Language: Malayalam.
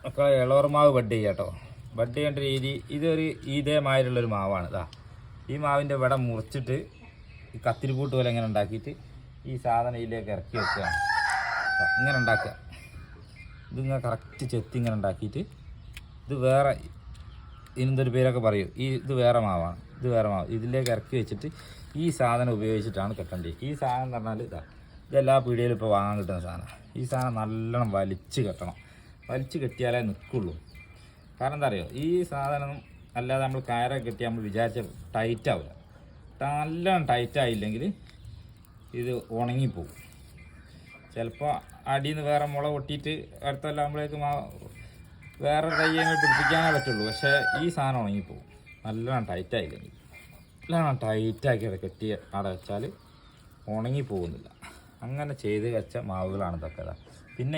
ഒക്കെ ഇളവർ മാവ് ബഡ് ചെയ്യുക കേട്ടോ. ബഡ് ചെയ്യേണ്ട രീതി ഇതൊരു ഇതേമാതിരിയുള്ളൊരു മാവാണ്. ഇതാ ഈ മാവിൻ്റെ ഇവിടെ മുറിച്ചിട്ട് ഈ കത്തിരിപ്പൂട്ട് പോലെ ഇങ്ങനെ ഉണ്ടാക്കിയിട്ട് ഈ സാധനം ഇതിലേക്ക് ഇറക്കി വെക്കുകയാണ്. ഇങ്ങനെ ഉണ്ടാക്കുക. ഇതിങ്ങനെ കറക്റ്റ് ചെത്തി ഇങ്ങനെ ഉണ്ടാക്കിയിട്ട് ഇത് വേറെ ഇതിനെന്തൊരു പേരൊക്കെ പറയും. ഇത് വേറെ മാവാണ്, ഇത് വേറെ മാവ്. ഇതിലേക്ക് ഇറക്കി വെച്ചിട്ട് ഈ സാധനം ഉപയോഗിച്ചിട്ടാണ് കെട്ടേണ്ടത്. ഈ സാധനം എന്ന് പറഞ്ഞാൽ ഇതെല്ലാ പീടികയിലും ഇപ്പോൾ വാങ്ങാൻ കിട്ടുന്ന സാധനം. ഈ സാധനം നല്ലോണം വലിച്ച് കെട്ടണം. വലിച്ച് കെട്ടിയാലേ നിൽക്കുള്ളൂ. കാരണം എന്താ അറിയോ, ഈ സാധനം അല്ലാതെ നമ്മൾ കയറൊക്കെ കെട്ടി നമ്മൾ വിചാരിച്ച ടൈറ്റാവില്ല. നല്ലോണം ടൈറ്റായില്ലെങ്കിൽ ഇത് ഉണങ്ങിപ്പോവും. ചിലപ്പോൾ അടിയിൽ നിന്ന് വേറെ മുള പൊട്ടിയിട്ട് അടുത്തല്ലാകുമ്പോഴേക്ക് വേറെ തയ്യങ്ങൾ പിടിപ്പിക്കാനേ പറ്റുള്ളൂ. പക്ഷേ ഈ സാധനം ഉണങ്ങിപ്പോവും നല്ലോണം ടൈറ്റായില്ലെങ്കിൽ. നല്ലോണം ടൈറ്റാക്കി അത് കെട്ടി അവിടെ വെച്ചാൽ ഉണങ്ങിപ്പോകുന്നില്ല. അങ്ങനെ ചെയ്ത് വെച്ച മാവുകളാണ് ഇതൊക്കെ. പിന്നെ